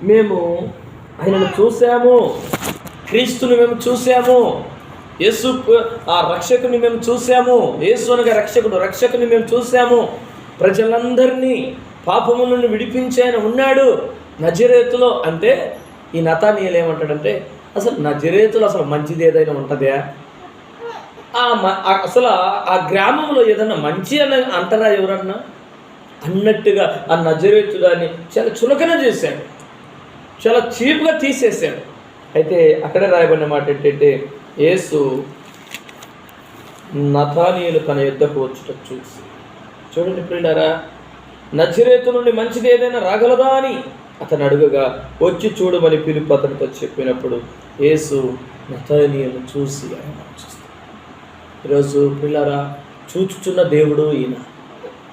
మేము ఆయనను చూసాము, క్రీస్తుని మేము చూసాము, యేసు ఆ రక్షకుని మేము చూసాము, యేసు అనగా రక్షకుని మేము చూసాము, ప్రజలందరినీ పాపము నుండి విడిపించి ఆయన ఉన్నాడు నజరేతులో అంటే ఈ నతానీయులు ఏమంటాడంటే, అసలు నజరేతులో అసలు మంచిది ఏదైనా ఉంటుందా? అసలు ఆ గ్రామంలో ఏదన్నా మంచి అని అంటారా ఎవరన్నా అన్నట్టుగా ఆ నజరేతు దాన్ని చాలా చులకన చేశాడు, చాలా చీప్గా తీసేశాడు. అయితే అక్కడే రాయబడిన మాట ఏంటంటే, యేసు నతానీయులు తన యుద్ధకు వచ్చుట చూసి, చూడండి ప్రియులారా, నజరేతు నుండి మంచిది ఏదైనా రాగలదా అని అతను అడుగగా, వచ్చి చూడమని పిలుపు అతనితో చెప్పినప్పుడు యేసు నతానీయులను చూసి ఆయన చూస్తాడు. ఈరోజు ప్రియులారా, చూచుచున్న దేవుడు ఈయన.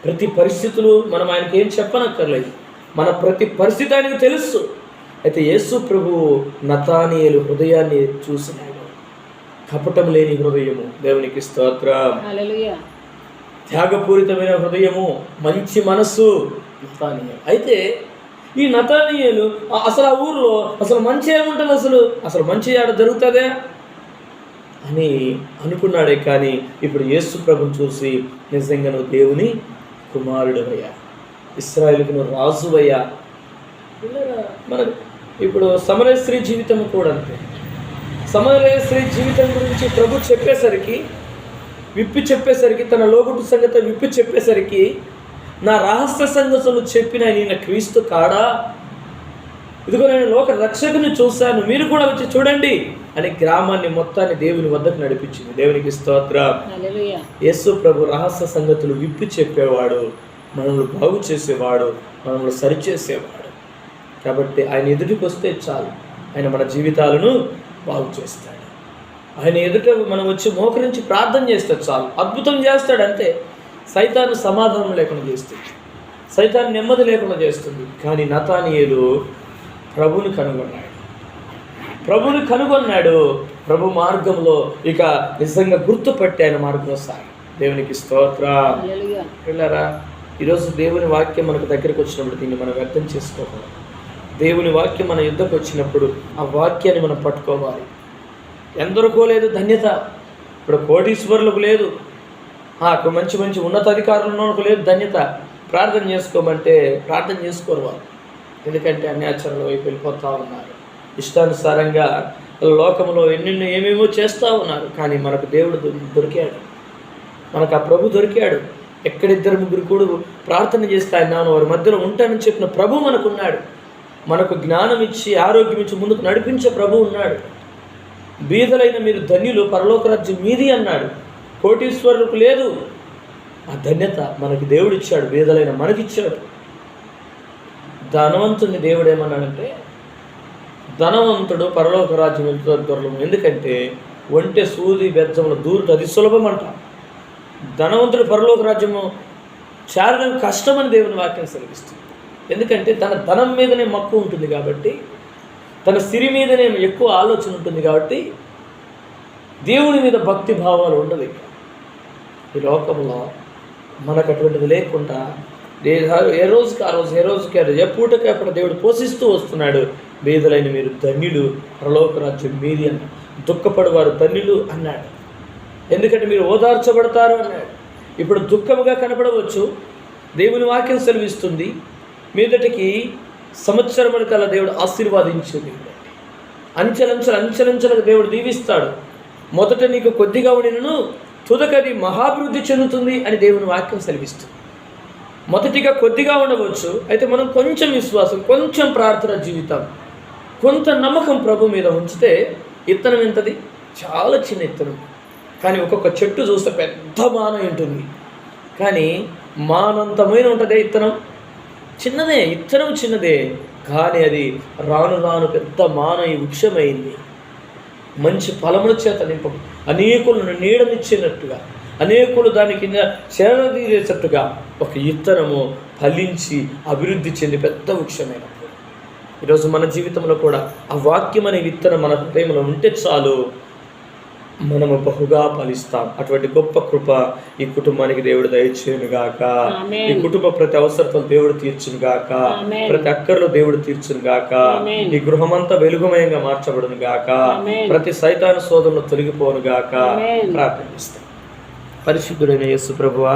ప్రతి పరిస్థితులు మనం ఆయనకి ఏం చెప్పనక్కర్లేదు, మన ప్రతి పరిస్థితి ఆయనకు తెలుసు. అయితే యేసు ప్రభువు నతానీయులు హృదయాన్ని చూసినాడు, కపటం లేని హృదయము, దేవునికి స్తోత్రం, హల్లెలూయా, త్యాగపూరితమైన హృదయము, మంచి మనస్సు నతానీయులు. అయితే ఈ నతానీయులు అసలు ఆ ఊర్లో అసలు మంచి ఏముంటుంది, అసలు మంచి ఆడ జరుగుతుందే అని అనుకున్నాడే. కానీ ఇప్పుడు యేసు ప్రభుని చూసి, నిజంగా నువ్వు దేవుని కుమారుడవయ్యా, ఇశ్రాయేలుకు నువ్వు రాజువయ్యా. మన ఇప్పుడు సమరయ స్త్రీ జీవితం కూడా అంతే. సమరయ స్త్రీ జీవితం గురించి ప్రభు విప్పి చెప్పేసరికి తన లోగుడు సంగతి విప్పి చెప్పేసరికి, నా రహస్య సంగతులు చెప్పిన నేను క్రీస్తు కాడా, ఇదిగో నేను లోక రక్షకుని చూశాను, మీరు కూడా వచ్చి చూడండి అని గ్రామాన్ని మొత్తాన్ని దేవుని వద్దకు నడిపించింది. దేవునికి స్తోత్రం. యేసు ప్రభు రహస్య సంగతులు విప్పి చెప్పేవాడు, మనల్ని బాగు చేసేవాడు, మనల్ని సరిచేసేవాడు. కాబట్టి ఆయన ఎదుటికి వస్తే చాలు, ఆయన మన జీవితాలను బాగు చేస్తాడు. ఆయన ఎదుట మనం వచ్చి మోకరించి ప్రార్థన చేస్తే చాలు, అద్భుతం చేస్తాడు. అంతే. సైతాను సమాధానం లేకుండా చేస్తుంది, సైతాను నెమ్మది లేకుండా చేస్తుంది. కానీ నతానీయులు ప్రభుని కనుగొన్నాడు. ప్రభు మార్గంలో ఇక నిజంగా గుర్తుపట్టి ఆయన మార్గంలో సాగి. దేవునికి స్తోత్రం. పిల్లరా, ఈరోజు దేవుని వాక్యం మనకు దగ్గరికి వచ్చినప్పుడు దీన్ని మనం వ్యక్తం చేసుకోవాలి. దేవుని వాక్యం మన యుద్ధకు వచ్చినప్పుడు ఆ వాక్యాన్ని మనం పట్టుకోవాలి. ఎందరికో లేదు ధన్యత. ఇప్పుడు కోటీశ్వరులకు లేదు, మంచి మంచి ఉన్నతాధికారులకు లేదు ధన్యత. ప్రార్థన చేసుకోమంటే ప్రార్థన చేసుకోరు వాళ్ళు. ఎందుకంటే అన్యాచారాల వైపు వెళ్ళిపోతూ ఉన్నారు, ఇష్టానుసారంగా లోకంలో ఏమేమో చేస్తూ ఉన్నారు. కానీ మనకు దేవుడు దొరికాడు, మనకు ఆ ప్రభు దొరికాడు. ఎక్కడిద్దరు ముగ్గురు కూడా ప్రార్థన చేస్తే ఆయన వారి మధ్యలో ఉంటానని చెప్పిన ప్రభు మనకున్నాడు. మనకు జ్ఞానం ఇచ్చి ఆరోగ్యం ఇచ్చి ముందుకు నడిపించే ప్రభు ఉన్నాడు. బీదలైన మీరు ధన్యులు, పరలోక రాజ్యం మీది అన్నాడు. కోటీశ్వరులకు లేదు ఆ ధన్యత, మనకి దేవుడు ఇచ్చాడు, బీదలైన మనకిచ్చాడు. ధనవంతుని దేవుడు ఏమన్నాడంటే, ధనవంతుడు పరలోక రాజ్యం వెళ్తారు. ఎందుకంటే ఒంటె సూది బెజ్జముల దూరుట అది సులభం అంట. ధనవంతుడు పరలోక రాజ్యము చేరడం కష్టమని దేవుని వాక్యం సెలవిస్తుంది. ఎందుకంటే తన ధనం మీదనే మక్కువ ఉంటుంది కాబట్టి, తన సిరి మీదనే ఎక్కువ ఆలోచన ఉంటుంది కాబట్టి దేవుని మీద భక్తి భావాలు ఉండదు. ఈ లోకంలో మనకు అటువంటిది లేకుండా ఏ రోజుకి ఆ రోజు ఎప్పటికీ అప్పుడు దేవుడు పోషిస్తూ వస్తున్నాడు. బీదలైన మీరు ధన్యులు, పరలోక రాజ్యం మీది అన్నాడు. దుఃఖపడేవారు ధన్యులు అన్నాడు, ఎందుకంటే మీరు ఓదార్చబడతారు అన్నాడు. ఇప్పుడు దుఃఖముగా కనపడవచ్చు, దేవుని వాక్యం సెలవిస్తుంది. మీదటికి సంవత్సరం కల్లా దేవుడు ఆశీర్వాదించింది. అంచెలంచెలకు దేవుడు దీవిస్తాడు. మొదట నీకు కొద్దిగా ఉండినను తుదకది మహాభివృద్ధి చెందుతుంది అని దేవుని వాక్యం సెలవిస్తుంది. మొదటిగా కొద్దిగా ఉండవచ్చు, అయితే మనం కొంచెం విశ్వాసం, కొంచెం ప్రార్థన జీవితం, కొంత నమ్మకం ప్రభు మీద ఉంచితే ఇత్తనం ఎంతది? చాలా చిన్న ఇత్తనం. కానీ ఒక్కొక్క చెట్టు చూస్తే పెద్ద మాన ఉంటుంది, కానీ మానంతమైన ఉంటుంది ఇత్తనం. ఇత్తనం చిన్నదే, కానీ అది రాను రాను పెద్ద మానవ వృక్షమైంది. మంచి ఫలముల చేత నింప, అనేకులను నీడనిచ్చినట్టుగా, అనేకులు దాని కింద చేరదీసేటట్టుగా ఒక ఇత్తనము ఫలించి అభివృద్ధి చెంది పెద్ద వృక్షమైనప్పుడు, ఈరోజు మన జీవితంలో కూడా ఆ వాక్యం అనే విత్తనం మన హృదయంలో ఉంటే చాలు, మనము బహుగా ఫలిస్తాం. అటువంటి గొప్ప కృప ఈ కుటుంబానికి దేవుడు దయచేయును గాక. ఈ కుటుంబ ప్రతి అవసరతలు దేవుడు తీర్చును గాక. ప్రతి అక్కర్లు దేవుడు తీర్చును గాక. ఈ గృహమంతా వెలుగుమయంగా మార్చబడును గాక. ప్రతి సైతాను శోధనలు తొలగిపోను గాక. ప్రార్థిస్తాం. పరిశుద్ధుడైన యేసు ప్రభువా,